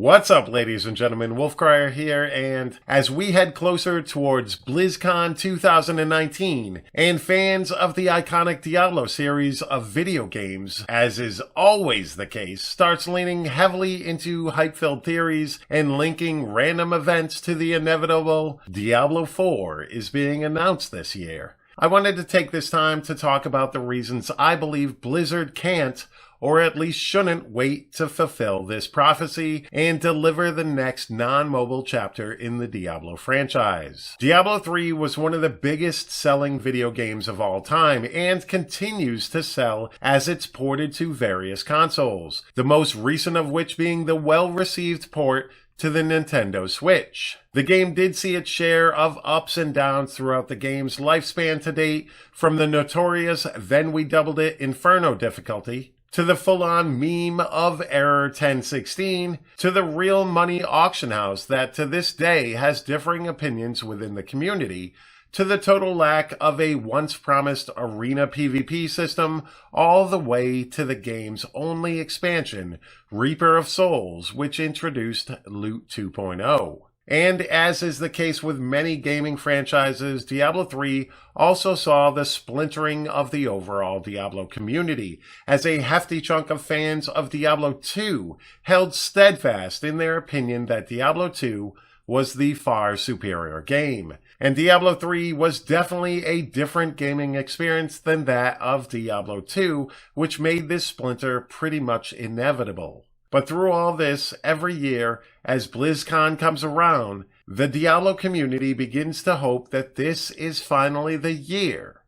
What's up, ladies and gentlemen? Wolfcryer here, and as we head closer towards Blizzcon 2019, and fans of the iconic Diablo series of video games, as is always the case, starts leaning heavily into hype-filled theories and linking random events to the inevitable Diablo 4 is being announced this year. I wanted to take this time to talk about the reasons I believe Blizzard can't, or at least shouldn't, wait to fulfill this prophecy and deliver the next non-mobile chapter in the Diablo franchise. Diablo 3 was one of the biggest selling video games of all time and continues to sell as it's ported to various consoles, the most recent of which being the well-received port to the Nintendo Switch. The game did see its share of ups and downs throughout the game's lifespan to date, from the notorious "then we doubled it" Inferno difficulty, to the full-on meme of Error 1016, to the real money auction house that to this day has differing opinions within the community, to the total lack of a once-promised arena PvP system, all the way to the game's only expansion, Reaper of Souls, which introduced Loot 2.0. And as is the case with many gaming franchises, Diablo 3 also saw the splintering of the overall Diablo community, as a hefty chunk of fans of Diablo 2 held steadfast in their opinion that Diablo 2 was the far superior game. And Diablo 3 was definitely a different gaming experience than that of Diablo 2, which made this splinter pretty much inevitable. But through all this, every year, as BlizzCon comes around, the Diablo community begins to hope that this is finally the year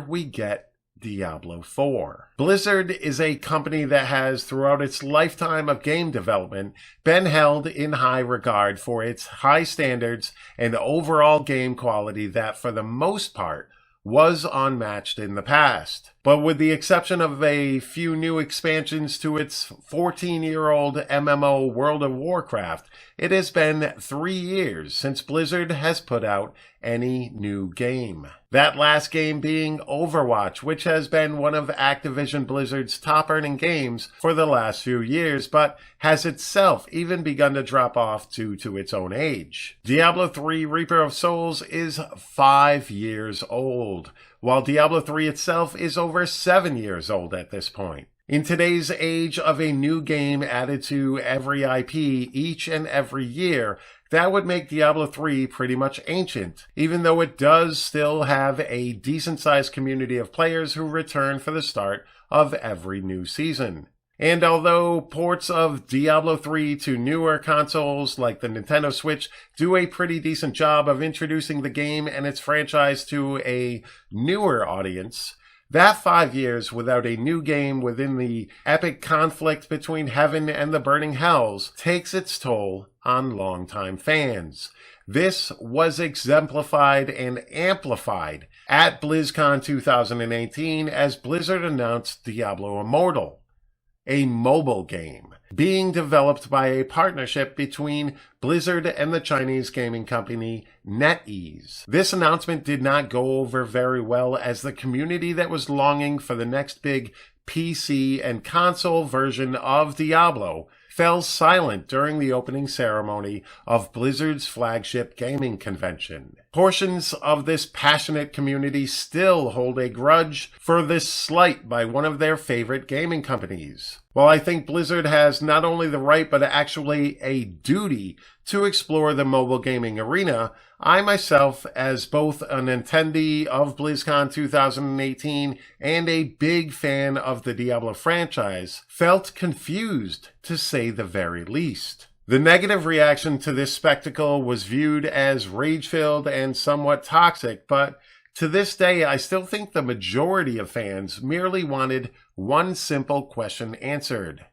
we get Diablo 4. Blizzard is a company that has, throughout its lifetime of game development, been held in high regard for its high standards and overall game quality that, for the most part, was unmatched in the past. But with the exception of a few new expansions to its 14-year-old MMO World of Warcraft, it has been 3 years since Blizzard has put out any new game. That last game being Overwatch, which has been one of Activision Blizzard's top-earning games for the last few years, but has itself even begun to drop off due to its own age. Diablo 3 Reaper of Souls is 5 years old, while Diablo 3 itself is over 7 years old at this point. In today's age of a new game added to every IP each and every year, that would make Diablo 3 pretty much ancient, even though it does still have a decent-sized community of players who return for the start of every new season. And although ports of Diablo 3 to newer consoles like the Nintendo Switch do a pretty decent job of introducing the game and its franchise to a newer audience, that 5 years without a new game within the epic conflict between heaven and the burning hells takes its toll on longtime fans. This was exemplified and amplified at BlizzCon 2018 as Blizzard announced Diablo Immortal, a mobile game being developed by a partnership between Blizzard and the Chinese gaming company NetEase. This announcement did not go over very well, as the community that was longing for the next big PC and console version of Diablo fell silent during the opening ceremony of Blizzard's flagship gaming convention. Portions of this passionate community still hold a grudge for this slight by one of their favorite gaming companies. While I think Blizzard has not only the right but actually a duty to explore the mobile gaming arena, I myself, as both an attendee of BlizzCon 2018 and a big fan of the Diablo franchise, felt confused, to say the very least. The negative reaction to this spectacle was viewed as rage-filled and somewhat toxic, but to this day, I still think the majority of fans merely wanted one simple question answered: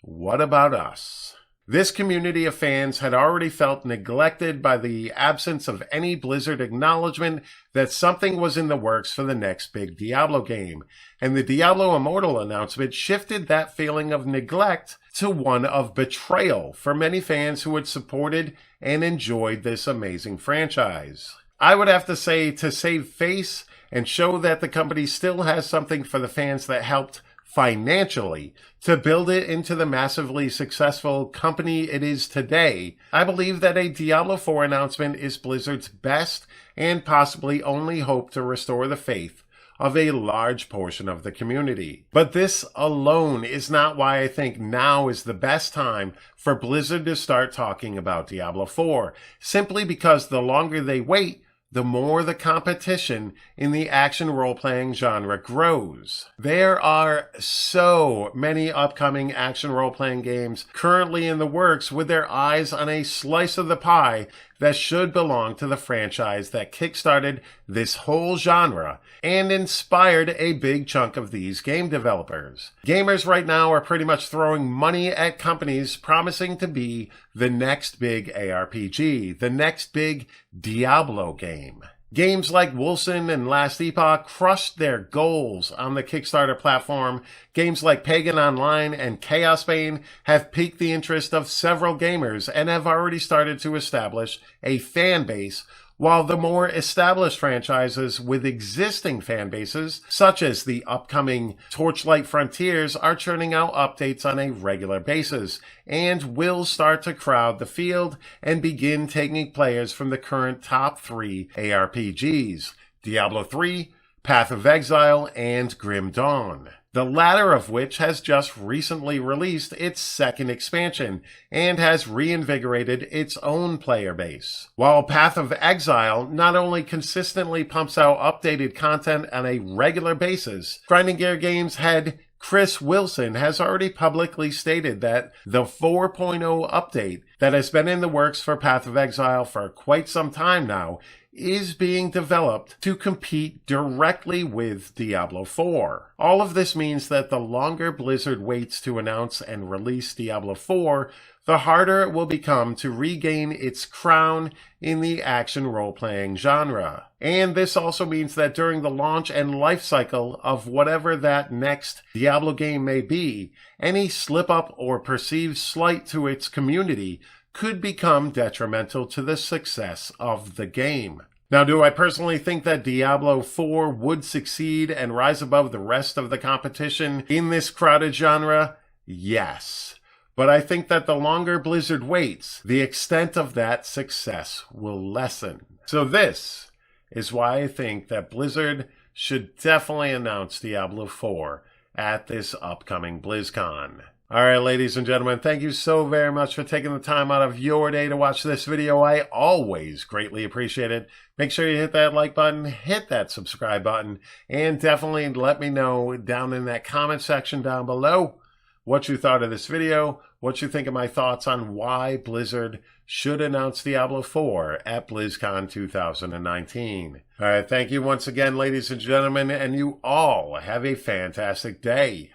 what about us? This community of fans had already felt neglected by the absence of any Blizzard acknowledgement that something was in the works for the next big Diablo game, and the Diablo Immortal announcement shifted that feeling of neglect to one of betrayal for many fans who had supported and enjoyed this amazing franchise. I would have to say, to save face and show that the company still has something for the fans that helped financially to build it into the massively successful company it is today, I believe that a Diablo 4 announcement is Blizzard's best and possibly only hope to restore the faith of a large portion of the community. But this alone is not why I think now is the best time for Blizzard to start talking about Diablo 4, simply because the longer they wait, the more the competition in the action role-playing genre grows. There are so many upcoming action role-playing games currently in the works with their eyes on a slice of the pie that should belong to the franchise that kickstarted this whole genre and inspired a big chunk of these game developers. Gamers right now are pretty much throwing money at companies promising to be the next big ARPG, the next big Diablo game. Games like Wolfcryer and Last Epoch crushed their goals on the Kickstarter platform. Games like Pagan Online and Chaos Bane have piqued the interest of several gamers and have already started to establish a fan base, while the more established franchises with existing fan bases, such as the upcoming Torchlight Frontiers, are churning out updates on a regular basis and will start to crowd the field and begin taking players from the current top 3 ARPGs, Diablo 3, Path of Exile, and Grim Dawn. The latter of which has just recently released its second expansion and has reinvigorated its own player base. While Path of Exile not only consistently pumps out updated content on a regular basis, Grinding Gear Games head Chris Wilson has already publicly stated that the 4.0 update that has been in the works for Path of Exile for quite some time now is being developed to compete directly with Diablo 4. All of this means that the longer Blizzard waits to announce and release Diablo 4, the harder it will become to regain its crown in the action role-playing genre. And this also means that during the launch and life cycle of whatever that next Diablo game may be, any slip-up or perceived slight to its community could become detrimental to the success of the game. Now, do I personally think that Diablo 4 would succeed and rise above the rest of the competition in this crowded genre? Yes. But I think that the longer Blizzard waits, the extent of that success will lessen. So this is why I think that Blizzard should definitely announce Diablo 4 at this upcoming BlizzCon. All right, ladies and gentlemen, thank you so very much for taking the time out of your day to watch this video. I always greatly appreciate it. Make sure you hit that like button, hit that subscribe button, and definitely let me know down in that comment section down below what you thought of this video, what you think of my thoughts on why Blizzard should announce Diablo 4 at BlizzCon 2019. All right, thank you once again, ladies and gentlemen, and you all have a fantastic day.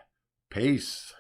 Peace.